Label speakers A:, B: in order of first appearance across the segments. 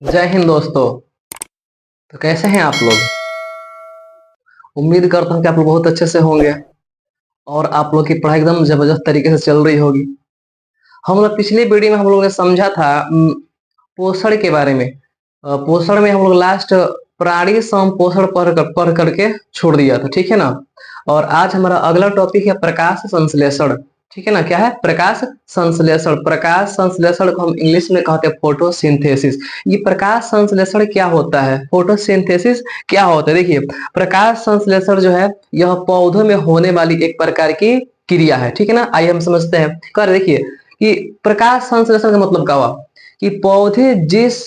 A: जय हिंद दोस्तों। तो कैसे हैं आप लोग? उम्मीद करता हूँ कि आप लोग बहुत अच्छे से होंगे और आप लोग की पढ़ाई एकदम जबरदस्त तरीके से चल रही होगी। हम लोग पिछली वीडियो में हम लोगों ने समझा था पोषण के बारे में। पोषण में हम लोग लास्ट प्राणी संपोषण पढ़ करके छोड़ दिया था, ठीक है ना। और आज हमारा अगला टॉपिक है प्रकाश संश्लेषण। ठीक है ना, क्या है? प्रकाश संश्लेषण। प्रकाश संश्लेषण को हम इंग्लिश में कहते हैं फोटोसिंथेसिस। ये प्रकाश संश्लेषण क्या होता है, फोटोसिंथेसिस क्या होता है? देखिए, प्रकाश संश्लेषण जो है यह पौधों में होने वाली एक प्रकार की क्रिया है, ठीक है ना। आइए हम समझते हैं। कर देखिए कि प्रकाश संश्लेषण का मतलब क्या हुआ कि पौधे जिस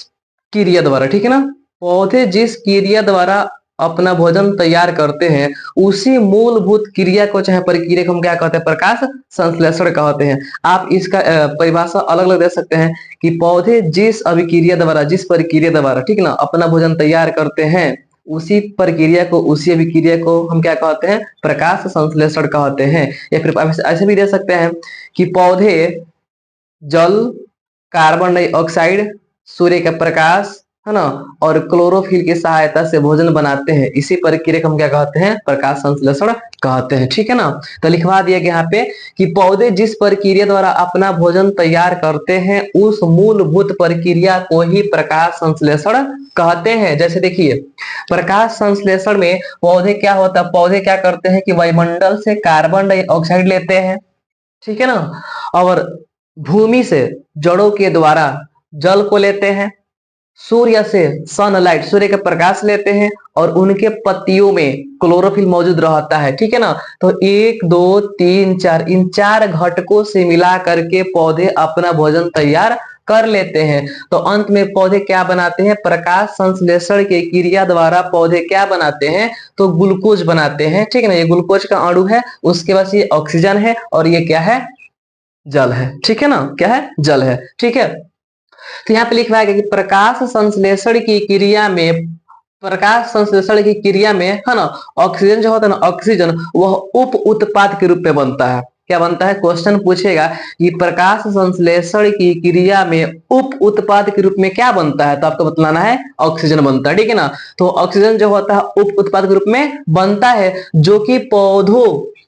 A: क्रिया द्वारा, ठीक है ना, पौधे जिस क्रिया द्वारा अपना भोजन तैयार करते हैं उसी मूलभूत क्रिया को, चाहे प्रक्रिया को हम क्या कहते हैं? प्रकाश संश्लेषण कहते हैं। आप इसका परिभाषा अलग अलग दे सकते हैं कि पौधे जिस अभिक्रिया द्वारा, जिस प्रक्रिया द्वारा, ठीक ना, अपना भोजन तैयार करते हैं उसी प्रक्रिया को, उसी अभिक्रिया को हम क्या कहते हैं? प्रकाश संश्लेषण कहते हैं। या फिर ऐसे भी दे सकते हैं कि पौधे जल, कार्बन डाइऑक्साइड, सूर्य का प्रकाश, है ना, और क्लोरोफिल की सहायता से भोजन बनाते हैं। इसी प्रक्रिया को हम क्या कहते हैं? प्रकाश संश्लेषण कहते हैं, ठीक है ना। तो लिखवा दिया गया यहाँ पे कि पौधे जिस प्रक्रिया द्वारा अपना भोजन तैयार करते हैं उस मूलभूत प्रक्रिया को ही प्रकाश संश्लेषण कहते हैं। जैसे देखिए, प्रकाश संश्लेषण में पौधे क्या होता है? पौधे क्या करते हैं कि वायुमंडल से कार्बन डाइऑक्साइड लेते हैं, ठीक है ना, और भूमि से जड़ों के द्वारा जल को लेते हैं, सूर्य से सनलाइट, सूर्य का प्रकाश लेते हैं, और उनके पत्तियों में क्लोरोफिल मौजूद रहता है, ठीक है ना। तो 1 2 3 4 इन 4 घटकों से मिला करके पौधे अपना भोजन तैयार कर लेते हैं। तो अंत में पौधे क्या बनाते हैं? प्रकाश संश्लेषण की क्रिया द्वारा पौधे क्या बनाते हैं? तो ग्लूकोज बनाते हैं, ठीक है ना। ये ग्लूकोज का अणु है, उसके बाद ये ऑक्सीजन है, और ये क्या है? जल है, ठीक है ना। क्या है? जल है, ठीक है। तो यहाँ पे लिखवाया गया कि प्रकाश संश्लेषण की क्रिया में, प्रकाश संश्लेषण की क्रिया में, है ना, ऑक्सीजन जो होता है ना, ऑक्सीजन वह उप उत्पाद के रूप में बनता है। क्या बनता है? क्वेश्चन पूछेगा कि प्रकाश संश्लेषण की क्रिया में उप उत्पाद के रूप में क्या बनता है, तो आपको बतलाना है ऑक्सीजन बनता है, ठीक है ना। तो ऑक्सीजन जो होता है उप उत्पाद के रूप में बनता है, जो कि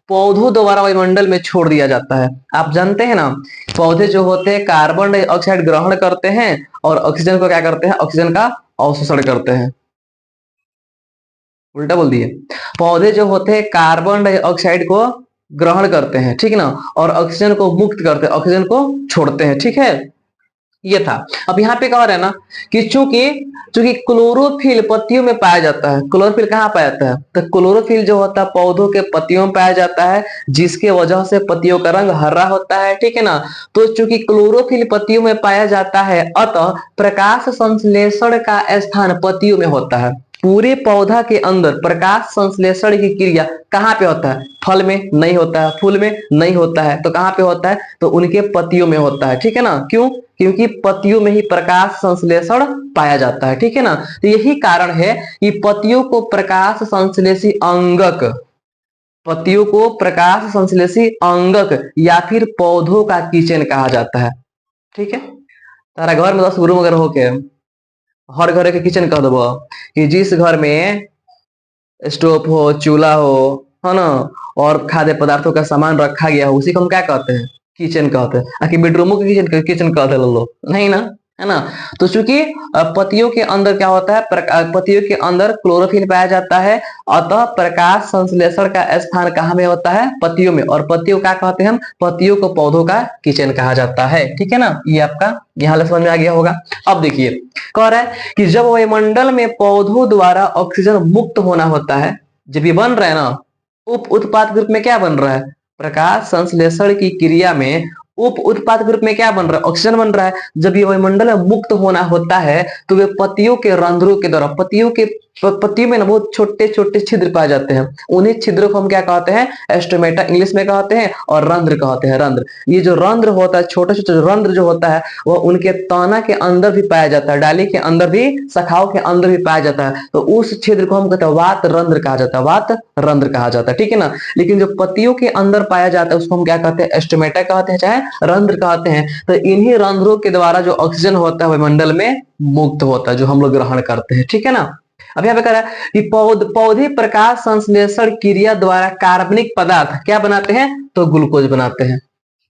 A: पौधों द्वारा वायुमंडल में छोड़ दिया जाता है। आप जानते हैं ना, पौधे जो होते हैं कार्बन डाइऑक्साइड ग्रहण करते हैं और ऑक्सीजन को क्या करते हैं? ऑक्सीजन का अवशोषण करते हैं। उल्टा बोल दिए। पौधे जो होते हैं कार्बन डाइऑक्साइड को ग्रहण करते हैं, ठीक है ना, और ऑक्सीजन को मुक्त करते हैं, ऑक्सीजन को छोड़ते हैं, ठीक है। ये था। अब यहाँ पे कह रहे हैं ना कि चूंकि चूंकि क्लोरोफिल पत्तियों में पाया जाता है। क्लोरोफिल कहाँ पाया जाता है? तो क्लोरोफिल जो होता है पौधों के पत्तियों में पाया जाता है, जिसके वजह से पत्तियों का रंग हरा होता है, ठीक है ना। तो चूंकि क्लोरोफिल पत्तियों में पाया जाता है, अतः प्रकाश संश्लेषण का स्थान पत्तियों में होता है। पूरे पौधा के अंदर प्रकाश संश्लेषण की क्रिया कहाँ पे होता है? फल में नहीं होता है, फूल में नहीं होता है, तो कहाँ पे होता है? तो उनके पत्तियों में होता है, ठीक है ना। क्यों? क्योंकि पत्तियों में ही प्रकाश संश्लेषण पाया जाता है, ठीक है ना। तो यही कारण है कि पत्तियों को प्रकाश संश्लेषी अंगक, पत्तियों को प्रकाश संश्लेषी अंगक या फिर पौधों का किचन कहा जाता है, ठीक है। तारा घर में 10 रूम अगर हो के हर घर के किचन कह दबो कि जिस घर में स्टोव हो, चूल्हा हो, है ना, और खाद्य पदार्थों का सामान रखा गया हो, उसी को हम क्या कहते हैं? किचन कहते हैं। आखिर बेडरूमों के किचन कहते हैं लोग? नहीं ना, है ना। तो चूंकि पत्तियों के अंदर क्या होता है? पत्तियों के अंदर क्लोरोफिल पाया जाता है, अतः प्रकाश संश्लेषण का स्थान कहाँ में होता है? पत्तियों में। और पत्तियों क्या कहते हैं हम? पत्तियों को पौधों का किचन कहा जाता है, ठीक है ना। ये आपका यहाँ समझ में आ गया होगा। अब देखिए, कह रहा है कि जब वायुमंडल में पौधों द्वारा ऑक्सीजन मुक्त होना होता है, जब ये बन रहा है ना, उप उत्पाद के रूप में क्या बन रहा है? प्रकाश संश्लेषण की क्रिया में उप उत्पाद के रूप में क्या बन रहा है? ऑक्सीजन बन रहा है। जब ये वायुमंडल में मुक्त होना होता है तो वे पत्तियों के रंध्रों के द्वारा, पत्तियों में ना बहुत छोटे छोटे छिद्र पाए जाते हैं, उन्हीं छिद्रों को हम क्या कहते हैं? एस्टोमेटा इंग्लिश में कहते हैं, और रंध्र कहते हैं। रंध्र, ये जो रंध्र होता है, छोटे छोटे रंध्र जो होता है, वह उनके तना के अंदर भी पाया जाता है, डाली के अंदर भी, शाखाओं के अंदर भी पाया जाता है। तो उस छिद्र को हम कहते हैं वात रंध्र कहा जाता है, वात रंध्र कहा जाता है, ठीक है ना। लेकिन जो पत्तियों के अंदर पाया जाता है उसको हम क्या कहते हैं? एस्टोमेटा कहते हैं, चाहे रंध्र कहते हैं। तो इन्हीं रंध्रों के द्वारा जो ऑक्सीजन होता है वायुमंडल में मुक्त होता है, जो हम लोग ग्रहण करते हैं। ठीक है ना। अब यहाँ पे कह रहा है कि पौधे प्रकाश संश्लेषण क्रिया द्वारा कार्बनिक पदार्थ क्या बनाते हैं, तो ग्लूकोज बनाते हैं।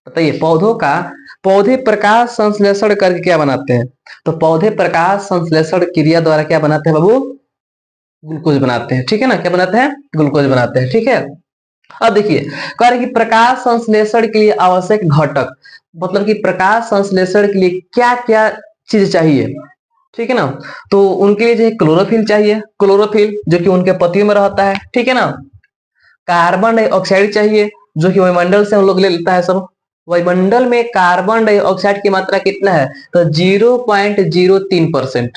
A: बताइए पौधे प्रकाश संश्लेषण करके क्या बनाते हैं, तो पौधे प्रकाश संश्लेषण क्रिया द्वारा क्या बनाते हैं बाबू, ग्लूकोज बनाते हैं। ठीक है ना, क्या बनाते हैं, ग्लूकोज बनाते हैं। ठीक है। अब देखिए कह रहे कि प्रकाश संश्लेषण के लिए आवश्यक घटक, मतलब कि प्रकाश संश्लेषण के लिए क्या क्या चीज चाहिए। ठीक है ना, तो उनके लिए जो क्लोरोफिल चाहिए, क्लोरोफिल जो कि उनके पत्तियों में रहता है। ठीक है ना, कार्बन डाइऑक्साइड चाहिए जो कि वायुमंडल से हम लोग ले लेता है सब। वायुमंडल में कार्बन डाइऑक्साइड की मात्रा कितना है, तो 0.03%,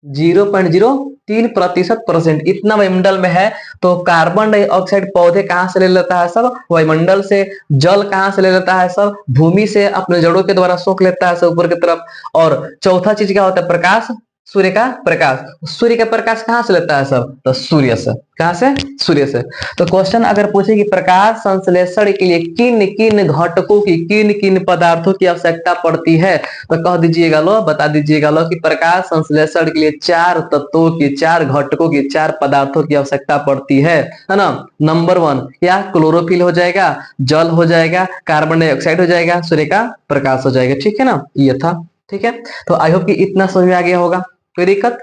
A: 0.03% इतना वायुमंडल में है। तो कार्बन डाइऑक्साइड पौधे कहां से ले लेता है, सब वायुमंडल से। जल कहां से ले लेता है, सब भूमि से अपने जड़ों के द्वारा सोख लेता है सब ऊपर की तरफ। और चौथा चीज क्या होता है, प्रकाश, सूर्य का प्रकाश। सूर्य का प्रकाश कहां से लेता है सब, तो सूर्य से। कहां से, सूर्य से। तो क्वेश्चन अगर पूछे कि प्रकाश संश्लेषण के लिए किन किन घटकों की, किन किन पदार्थों की आवश्यकता पड़ती है, तो कह दीजिएगा लो, बता दीजिएगा लो कि प्रकाश संश्लेषण के लिए 4 तत्वों की, 4 घटकों की, 4 पदार्थों की आवश्यकता पड़ती है ना। नंबर 1 क्या, क्लोरोफिल हो जाएगा, जल हो जाएगा, कार्बन डाइऑक्साइड हो जाएगा, सूर्य का प्रकाश हो जाएगा। ठीक है ना, ये था। ठीक है, तो आई होप कि इतना समझ में आ गया होगा। कोई दिक्कत,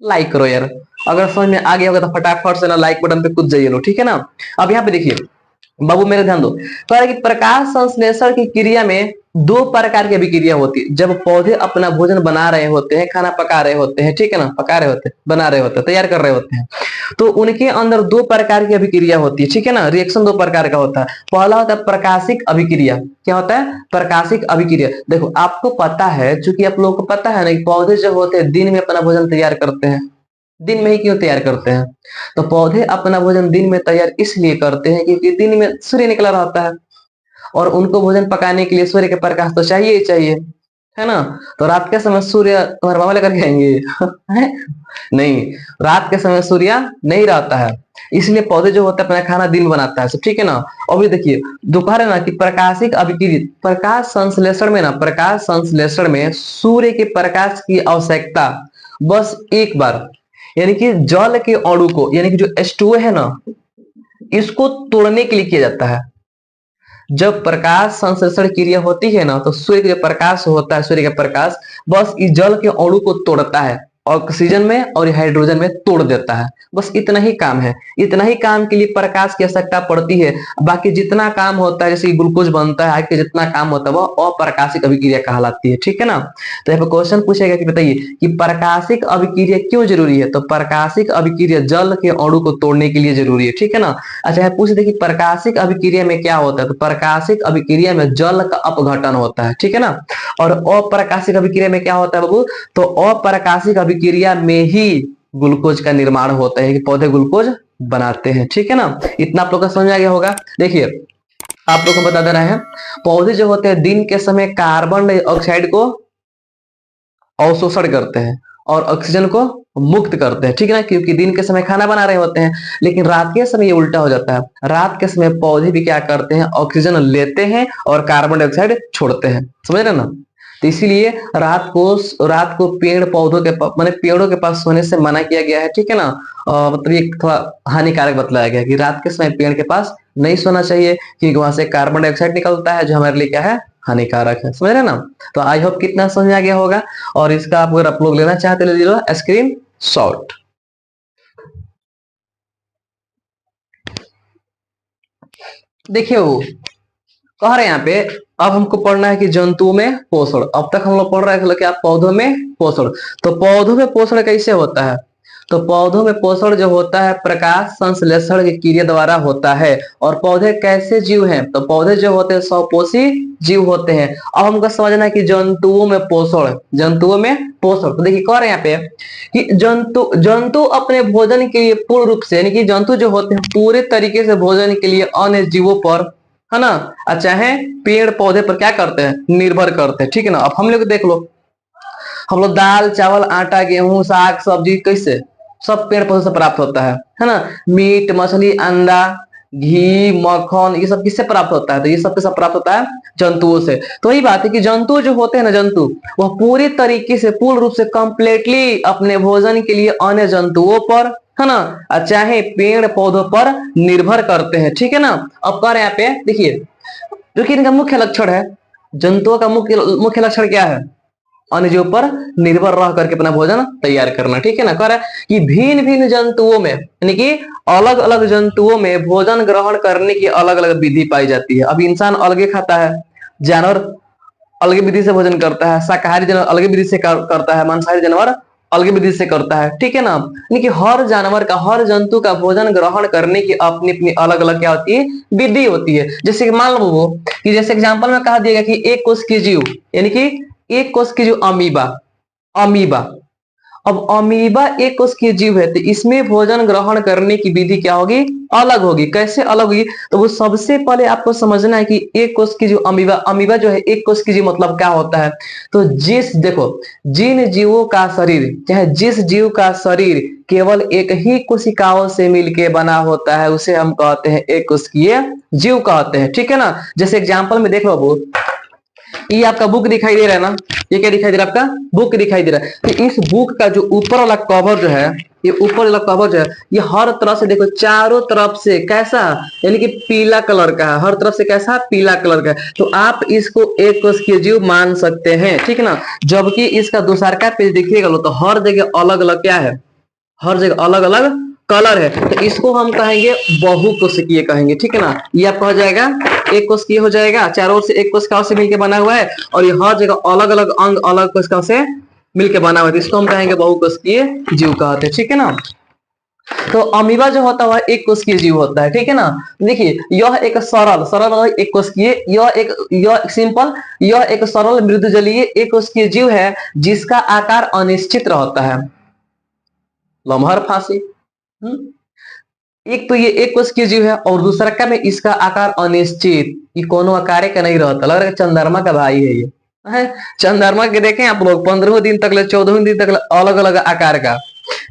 A: लाइक करो यार, अगर समझ में आ गया होगा तो फटाफट से ना लाइक बटन पे कूद जाइए लो। ठीक है ना। अब यहाँ पे देखिए बाबू मेरे ध्यान दो, कह रहा है कि प्रकाश संश्लेषण की क्रिया में 2 प्रकार की अभिक्रिया होती है। जब पौधे अपना भोजन बना रहे होते हैं, खाना पका रहे होते हैं, ठीक है ना, पका रहे होते हैं, बना रहे होते हैं, तैयार कर रहे होते हैं, तो उनके अंदर 2 प्रकार की अभिक्रिया होती है। ठीक है ना, रिएक्शन 2 प्रकार का होता है। पहला होता है प्रकाशिक अभिक्रिया। क्या होता है, प्रकाशिक अभिक्रिया। देखो आपको पता है, चूंकि आप लोगों को पता है ना कि पौधे जो होते हैं दिन में अपना भोजन तैयार करते हैं। दिन में ही क्यों तैयार करते हैं, तो पौधे अपना भोजन दिन में तैयार इसलिए करते हैं क्योंकि दिन में सूर्य निकला रहता है, और उनको भोजन पकाने के लिए सूर्य के प्रकाश तो चाहिए ही चाहिए, है ना। तो रात के समय सूर्य तुम्हारे मामा लेकर के आएंगे है? नहीं, रात के समय सूर्य नहीं रहता है, इसलिए पौधे जो होता है अपना खाना दिन बनाता है सब। ठीक है ना। अभी देखिए दोपहर है ना कि प्रकाशिक अभिक्रिया, प्रकाश संश्लेषण में ना, प्रकाश संश्लेषण में सूर्य के प्रकाश की आवश्यकता बस एक बार, यानी कि जल के अणु को, यानी कि जो H2O है ना, इसको तोड़ने के लिए किया जाता है। जब प्रकाश संश्लेषण क्रिया होती है ना, तो सूर्य का जो प्रकाश होता है, सूर्य का प्रकाश बस इस जल के अणु को तोड़ता है, ऑक्सीजन में और हाइड्रोजन में तोड़ देता है। बस इतना ही काम है, इतना ही काम के लिए प्रकाश की आवश्यकता पड़ती है। बाकी जितना काम होता है, जैसे ग्लूकोज बनता है, आगे जितना काम होता है वह अप्रकाशिक अभिक्रिया कहलाती है। ठीक है ना। तो यहाँ पे क्वेश्चन पूछेगा कि बताइए कि प्रकाशिक अभिक्रिया क्यों जरूरी है, तो प्रकाशिक अभिक्रिया जल के अणु को तोड़ने के लिए जरूरी है। ठीक है ना। अच्छा है, पूछ दे कि प्रकाशिक अभिक्रिया में क्या होता है, तो प्रकाशिक अभिक्रिया में जल का अपघटन होता है। ठीक है ना। और अप्रकाशिक अभिक्रिया में क्या होता है बाबू, तो अप्रकाशिक अभिक्रिया में ही ग्लूकोज का निर्माण होता है कि पौधे ग्लूकोज बनाते हैं। ठीक है ना, इतना आप लोग का समझ आ गया होगा। देखिए आप लोग को बता दे रहे हैं, पौधे जो होते हैं दिन के समय कार्बन डाइऑक्साइड को अवशोषण करते हैं और ऑक्सीजन को मुक्त करते हैं। ठीक है ना, क्योंकि दिन के समय खाना बना रहे होते हैं, लेकिन रात के समय ये उल्टा हो जाता है। रात के समय पौधे भी क्या करते हैं, ऑक्सीजन लेते हैं और कार्बन डाइऑक्साइड छोड़ते हैं। समझ रहे ना। तो इसीलिए रात को पेड़ पौधों के माने पेड़ों के पास सोने से मना किया गया है। ठीक है ना। मतलब ये थोड़ा हानिकारक बतलाया गया है कि रात के समय पेड़ के पास नहीं सोना चाहिए, क्योंकि वहां से कार्बन डाइऑक्साइड निकलता है जो हमारे लिए क्या है, हानिकारक है। समझ रहे ना। तो आई होप कितना समझ आ गया होगा। और इसका अगर आप लोग लेना चाहते ले लीजिए स्क्रीन शॉट। देखिए वो कह रहे हैं यहाँ पे, अब हमको पढ़ना है कि जंतुओं में पोषण। अब तक हम लोग पढ़ रहे थे कि आप पौधों में पोषण, तो पौधों में पोषण कैसे होता है, तो पौधों में पोषण जो होता है प्रकाश संश्लेषण की क्रिया द्वारा होता है। और पौधे कैसे जीव हैं, तो पौधे जो होते हैं स्वपोषी जीव होते हैं। अब हमको समझना है कि जंतुओं में पोषण, जंतुओं में पोषण, तो देखिए कह रहे हैं यहाँ पे कि जंतु जंतु अपने भोजन के लिए पूर्ण रूप से, यानी कि जंतु जो होते हैं पूरे तरीके से भोजन के लिए अन्य जीवों पर, है ना, चाहे पेड़ पौधे पर क्या करते हैं, निर्भर करते हैं। ठीक है ना। अब हम लोग देख लो, हम लोग दाल चावल आटा गेहूं साग सब्जी कैसे सब पेड़ पौधे से प्राप्त होता है ना। मीट मछली अंडा घी, मक्खन, ये सब किससे प्राप्त होता है? तो ये सब सब प्राप्त होता है जंतुओं से। तो वही बात है कि जंतु जो होते हैं ना, जंतु वह पूरी तरीके से पूर्ण रूप से कंप्लीटली अपने भोजन के लिए अन्य जंतुओं पर, है ना, चाहे पेड़ पौधों पर निर्भर करते हैं। ठीक है ना। अब कर यहाँ पे देखिए, जो कि इनका मुख्य लक्षण है, जंतुओं का मुख्य मुख्य लक्षण क्या है? अन्य जीवों पर निर्भर रह करके अपना भोजन तैयार करना। ठीक है ना। कह रहा है कि भिन्न भिन्न जंतुओं में, यानी कि अलग अलग जंतुओं में भोजन ग्रहण करने की अलग अलग विधि पाई जाती है। अब इंसान अलगे खाता है, जानवर अलग विधि से भोजन करता है, शाकाहारी जानवर अलग विधि से करता है, मांसाहारी जानवर अलग विधि से करता है। ठीक है ना। यानी कि हर जानवर का, हर जंतु का भोजन ग्रहण करने की अपनी अपनी अलग अलग क्या होती है? विधि होती है। जैसे कि मान लो वो कि जैसे एग्जाम्पल में कहा दिया गया कि एक कोष की जीव, यानी कि एक कोष की जो अमीबा, अमीबा, अब अमीबा एक कोष की जीव है, तो इसमें भोजन ग्रहण करने की विधि क्या होगी? अलग होगी। कैसे अलग होगी? तो वो सबसे पहले आपको समझना है कि एक कोष की जो अमीबा, अमीबा जो है एक कोष की जीव मतलब क्या होता है? तो जिस देखो, जिन जीवों का शरीर, चाहे जिस जीव का शरीर केवल एक ही कोशिकाओं से मिलके बना होता है, उसे हम कहते हैं एक कोशिकीय जीव कहते हैं। ठीक है ना। जैसे एग्जाम्पल में देख लो, वो ये आपका बुक दिखाई दे रहा है ना, ये क्या दिखाई दे रहा है? आपका बुक दिखाई दे रहा है। तो इस बुक का जो ऊपर वाला कवर जो है, ये ऊपर वाला कवर जो है, ये हर तरफ से देखो, चारों तरफ से कैसा, यानी कि पीला कलर का है, हर तरफ से कैसा? पीला कलर का है। तो आप इसको एक कोशिकीय जीव मान सकते हैं। ठीक है ना। जबकि इसका दूसरा का पेज देखिएगा तो हर जगह अलग अलग क्या है? हर जगह अलग अलग कलर है। तो इसको हम कहेंगे बहुकोशिकीय कहेंगे। ठीक है ना। ये आपका हो जाएगा एक कोशिकीय हो जाएगा, चारों ओर से एक कोशिकाओं से मिलकर बना हुआ है, और ये हर जगह अलग अलग अंग अलग कोशिकाओं से मिलकर बना हुआ है, तो इसको हम कहेंगे बहुकोशिकीय जीव कहते हैं। ठीक है ना। तो अमीबा जो होता है एक कोशिकीय जीव होता है। ठीक है ना। देखिए, यह एक सरल सरल एक कोशिकीय, यह सिंपल, यह एक सरल मृदुजलीय एक कोशिकीय जीव है, जिसका आकार अनिश्चित रहता है। लम्हर फांसी। एक तो ये एक कोशिकीय जीव है, और दूसरा का में इसका आकार अनिश्चित, ये कोनो आकार का नहीं रहता। लग रहा है चंद्रमा का भाई है ये, है चंद्रमा के देखें आप लोग, 15वें दिन तक, 14वें दिन तक अलग अलग आकार का।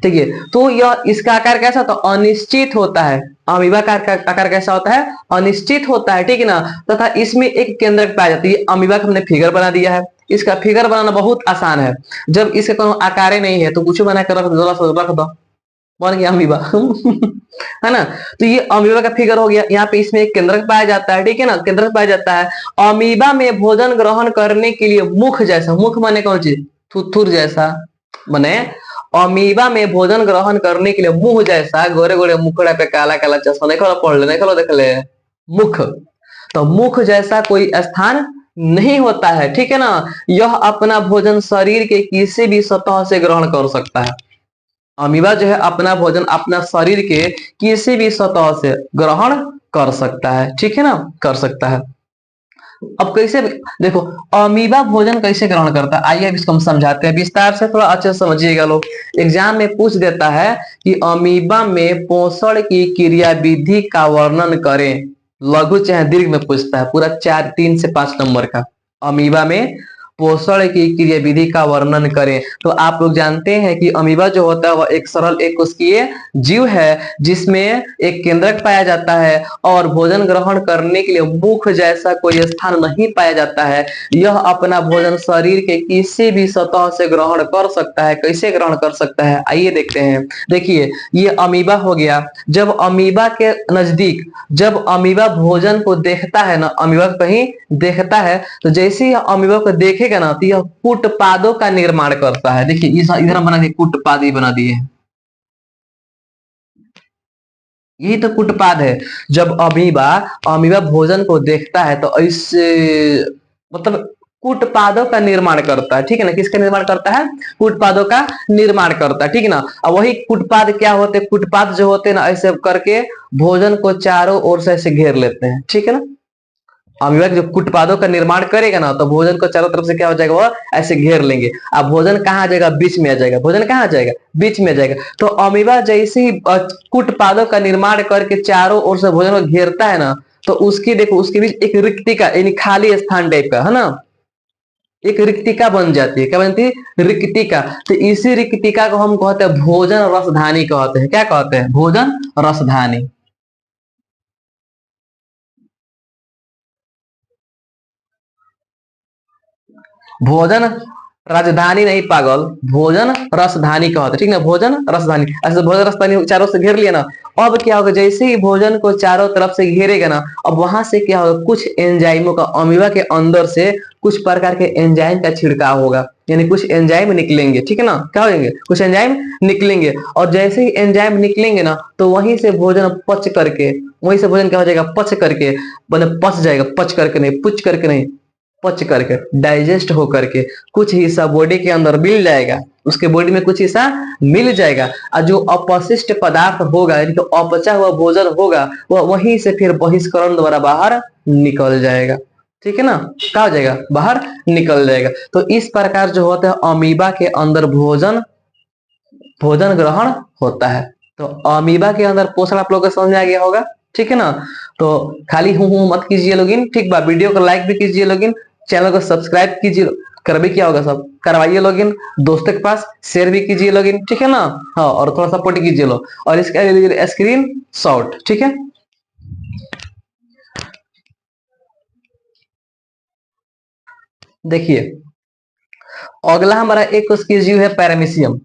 A: ठीक है। तो यह इसका आकार कैसा होता है? अनिश्चित होता है। अमीबा का आकार कैसा होता है? अनिश्चित होता है। ठीक है ना। तथा इसमें एक केंद्रक पाई जाती है। अमीबा का हमने फिगर बना दिया है। इसका फिगर बनाना बहुत आसान है। जब इसका कोनो आकार नहीं है तो कुछ बना कर रख दो, बन गया अमीबा। है ना। तो ये अमीबा का फिगर हो गया। यहाँ पे इसमें एक केंद्रक पाया जाता है। ठीक है ना। केंद्रक पाया जाता है। अमीबा में भोजन ग्रहण करने के लिए मुख जैसा, मुख माने कौन चीज? थुथुर जैसा, माने अमीबा में भोजन ग्रहण करने के लिए मुंह जैसा, गोरे गोरे मुखड़ा पे काला काला चश्मा, देखो पढ़ ले, देखो देख ले, मुख। तो मुख जैसा कोई स्थान नहीं होता है। ठीक है ना। यह अपना भोजन शरीर के किसी भी सतह से ग्रहण कर सकता है। अमीबा जो है अपना भोजन अपना शरीर के किसी भी सतह से ग्रहण कर सकता है। ठीक है ना। कर सकता है। अब कैसे देखो, अमीबा भोजन कैसे ग्रहण करता है, आइए अब इसको हम समझाते हैं विस्तार से, थोड़ा अच्छे से समझिएगा लोग। एग्जाम में पूछ देता है कि अमीबा में पोषण की क्रियाविधि का वर्णन करें, लघु चाहे दीर्घ में पूछता है, पूरा 3 से 5 नंबर का। अमीबा में पोषण की क्रियाविधि का वर्णन करें। तो आप लोग जानते हैं कि अमीबा जो होता है वह एक सरल एक कोशिकीय जीव है, जिसमें एक केंद्रक पाया जाता है, और भोजन ग्रहण करने के लिए मुख जैसा कोई स्थान नहीं पाया जाता है। यह अपना भोजन शरीर के किसी भी सतह से ग्रहण कर सकता है। कैसे ग्रहण कर सकता है, आइए देखते हैं। देखिए, ये अमीबा हो गया। जब अमीबा के नजदीक, जब अमीबा भोजन को देखता है ना, अमीबा कहीं देखता है, तो जैसे ही अमीबा को देखेगा ना, तो यह कूटपादों का निर्माण करता है। देखिए इधर हम बना दिए कूटपाद, ही बना दिए हैं, यही तो कूटपाद है। जब अमीबा अमीबा भोजन को देखता है तो ऐसे, मतलब कूटपादों का निर्माण करता है। ठीक है ना। किसका निर्माण करता है? कूटपादों का निर्माण करता है। ठीक है ना। अब वही कूटपाद क्या होते हैं? कूटपाद जो होते हैं ना, ऐसे करके भोजन को चारों ओर से ऐसे घेर लेते हैं। ठीक है ना। अमीबा जब कुटपादों का निर्माण करेगा ना, तो भोजन को चारों तरफ से क्या हो जाएगा? वो ऐसे घेर लेंगे। अब भोजन कहाँ आ जाएगा? बीच में आ जाएगा। भोजन कहाँ आ जाएगा? बीच में आ जाएगा। तो अमीबा जैसे ही कुटपादों का निर्माण करके चारों ओर से भोजन को घेरता है ना, तो उसकी देखो, उसके बीच एक रिक्तिका यानी खाली स्थान टाइप का, है ना, एक रिक्तिका बन जाती है। क्या बनती है? रिक्तिका। तो इसी रिक्तिका को हम कहते हैं भोजन रसधानी कहते हैं। क्या कहते हैं? भोजन रसधानी। भोजन राजधानी नहीं पागल, भोजन रसधानी कहते, ठीक ना, भोजन रसधानी। ऐसे भोजन रसधानी चारों से घेर लिया ना, अब क्या होगा, जैसे ही भोजन को चारों तरफ से घेरेगा ना, अब वहां से क्या होगा, कुछ एंजाइमों का, अमीबा के अंदर से कुछ प्रकार के एंजाइम का छिड़काव होगा, यानी कुछ एंजाइम निकलेंगे, ठीक है ना, क्या होंगे, कुछ एंजाइम निकलेंगे। और जैसे ही एंजाइम निकलेंगे ना, तो वहीं से भोजन पच करके, वहीं से भोजन क्या हो जाएगा, पच करके, मतलब पच जाएगा, पच करके नहीं, पुच करके नहीं, पच करके, डाइजेस्ट हो करके कुछ हिस्सा बॉडी के अंदर मिल जाएगा, उसके बॉडी में कुछ हिस्सा मिल जाएगा, और जो अपशिष्ट पदार्थ होगा, यानी कि अपचा हुआ भोजन होगा, वह वहीं से फिर बहिष्करण द्वारा बाहर निकल जाएगा, ठीक है ना, क्या हो जाएगा, बाहर निकल जाएगा। तो इस प्रकार जो होता है अमीबा के अंदर भोजन भोजन ग्रहण होता है। तो अमीबा के अंदर पोषण आप लोगों को समझ में आ गया होगा, ठीक है ना। तो खाली हूं मत कीजिए लोगिन, ठीक बा, वीडियो को लाइक भी कीजिए लोगिन, चैनल को सब्सक्राइब कीजिए, कर भी क्या होगा, सब करवाइए लोगिन, दोस्तों के पास शेयर भी कीजिए लोगिन, ठीक है ना। हाँ, और थोड़ा सपोर्ट कीजिए लो, और इसका स्क्रीन शॉट, ठीक है। देखिए अगला हमारा एक उसकी जीव है पैरामीशियम।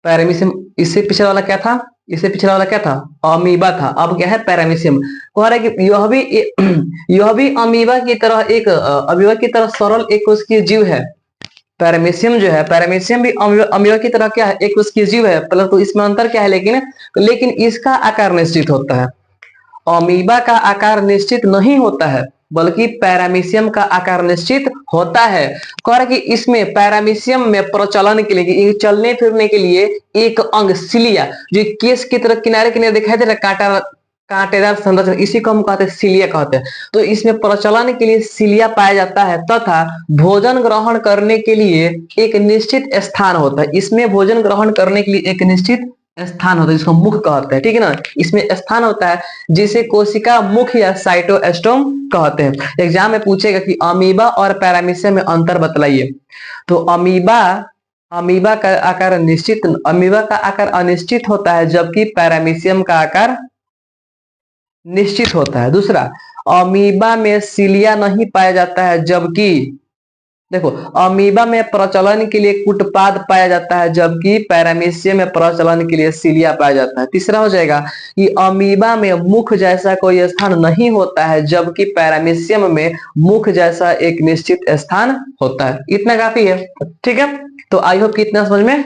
A: पैरामीशियम, इससे पिछला वाला क्या था, इससे पिछला वाला क्या था, अमीबा था। अब क्या है, पैरामीशियम। कह रहा है कि यह भी अमीबा की तरह एक अमीबा की तरह सरल एक उसकी जीव है। पैरामीशियम जो है, पैरामीशियम भी अमीबा की तरह क्या है, एक उसकी जीव है, परंतु इसमें अंतर क्या है, लेकिन लेकिन इसका आकार निश्चित होता है। अमीबा का आकार निश्चित नहीं होता है, बल्कि पैरामीशियम का आकार निश्चित होता है। कह रहा कि इसमें पैरामीशियम में प्रचलन के लिए, चलने फिरने के लिए एक अंग सिलिया, जो केस की तरह किनारे किनारे दिखाई दे रहा है, कांटा कांटेदार संरचना, इसी को हम कहते हैं सिलिया कहते हैं। तो इसमें प्रचलन के लिए सिलिया पाया जाता है, तथा भोजन ग्रहण करने के लिए एक निश्चित स्थान होता है। इसमें भोजन ग्रहण करने के लिए एक निश्चित स्थान होता है, जिसको मुख कहते हैं, ठीक है ना। इसमें स्थान होता है जिसे कोशिका मुख या साइटोस्टोम कहते हैं। एग्जाम में पूछेगा कि अमीबा और पैरामीशियम में अंतर बतलाइए। तो अमीबा का आकार निश्चित, अमीबा का आकार अनिश्चित होता है, जबकि पैरामीशियम का आकार निश्चित होता है। दूसरा, अमीबा में सिलिया नहीं पाया जाता है, जबकि देखो अमीबा में प्रचलन के लिए कूटपाद पाया जाता है, जबकि पैरामीशियम में प्रचलन के लिए सिलिया पाया जाता है। तीसरा हो जाएगा कि अमीबा में मुख जैसा कोई स्थान नहीं होता है, जबकि पैरामीशियम में मुख जैसा एक निश्चित स्थान होता है। इतना काफी है, ठीक है। तो आई होप कि इतना समझ में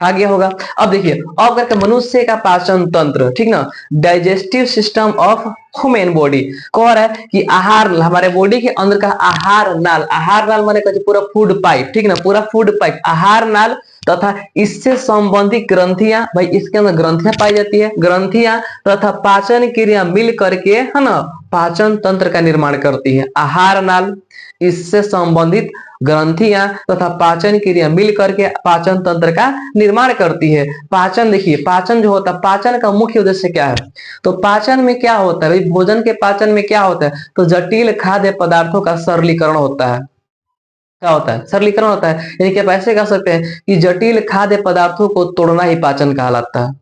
A: आ गया होगा। अब देखिए, अब करके मनुष्य का पाचन तंत्र, ठीक ना, digestive system of human body. कह रहा है कि आहार, हमारे बॉडी के अंदर का आहार नाल, आहार नाल माने कहते पूरा फूड पाइप, ठीक ना, पूरा फूड पाइप, आहार नाल तथा इससे संबंधित ग्रंथियां, भाई इसके अंदर ग्रंथियां पाई जाती है, ग्रंथियां तथा पाचन क्रिया मिल करके, है ना, पाचन तंत्र का निर्माण करती है। आहार नाल, इससे संबंधित ग्रंथियां तथा पाचन क्रिया मिल करके पाचन तंत्र का निर्माण करती है। पाचन, देखिए पाचन जो होता है, पाचन का मुख्य उद्देश्य क्या है, तो पाचन में क्या होता है भाई, भोजन के पाचन में क्या होता है, तो जटिल खाद्य पदार्थों का सरलीकरण होता है। क्या होता है, सरलीकरण होता है, यानी कि आप ऐसे कह सकते हैं कि जटिल खाद्य पदार्थों को तोड़ना ही पाचन कहलाता है।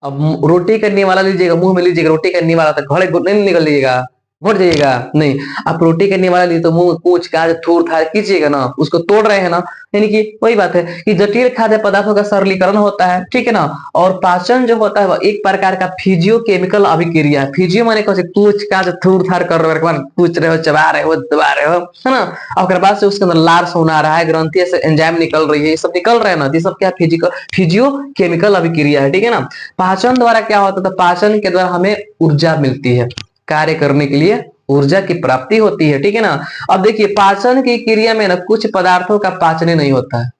A: अब रोटी करने वाला लीजिएगा, मुंह में लीजिएगा, रोटी करने वाला तो घड़े नहीं निकल लीजिएगा, घुट जाइएगा नहीं। आप रोटी करने वाला लिए तो मुंह कूच काज थूर थार कीजिएगा ना, उसको तोड़ रहे हैं ना, यानी कि वही बात है कि जटिल खाद्य पदार्थों का सरलीकरण होता है, ठीक है ना। और पाचन जो होता है वह एक प्रकार का फिजियो केमिकल अभिक्रिया है। फिजियो माने कैसे, कूच काज थूर थार कर रहे हो, कूच रहे हो, चबा रहे हो, दबा रहे हो, है ना। और बाद से उसके अंदर लार्स होना रहा है, ग्रंथि से एंजाइम निकल रही है, ये सब निकल रहे हैं ना, ये सब क्या फिजियो केमिकल अभिक्रिया है, ठीक है ना। पाचन द्वारा क्या होता है, तो पाचन के द्वारा हमें ऊर्जा मिलती है, कार्य करने के लिए ऊर्जा की प्राप्ति होती है, ठीक है ना। अब देखिए पाचन की क्रिया में ना कुछ पदार्थों का पाचन नहीं होता है,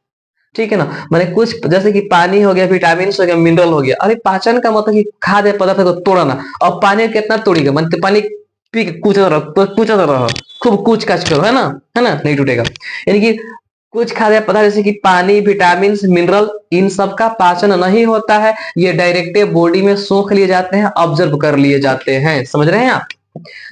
A: ठीक है ना, माने कुछ जैसे कि पानी हो गया, विटामिन हो गया, मिनरल हो गया। अरे पाचन का मतलब कि खाद्य पदार्थ को तोड़ना। अब पानी कितना तोड़ेगा, मतलब पानी पी के कूचता रहो, खूब कूच काच करो, है ना, नहीं टूटेगा। यानी कि कुछ खाद्य पदार्थ जैसे कि पानी, विटामिन, मिनरल, इन सब का पाचन नहीं होता है, ये डायरेक्ट बॉडी में सोख लिए जाते हैं, ऑब्जर्व कर लिए जाते हैं। समझ रहे हैं आप।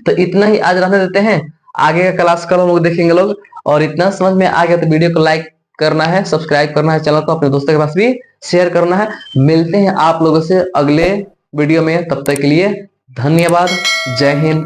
A: तो इतना ही आज रहने देते हैं, आगे का क्लास कल हम लोग देखेंगे लोग। और इतना समझ में आ गया तो वीडियो को लाइक करना है, सब्सक्राइब करना है, चैनल को अपने दोस्तों के पास भी शेयर करना है। मिलते हैं आप लोगों से अगले वीडियो में, तब तक के लिए धन्यवाद। जय हिंद।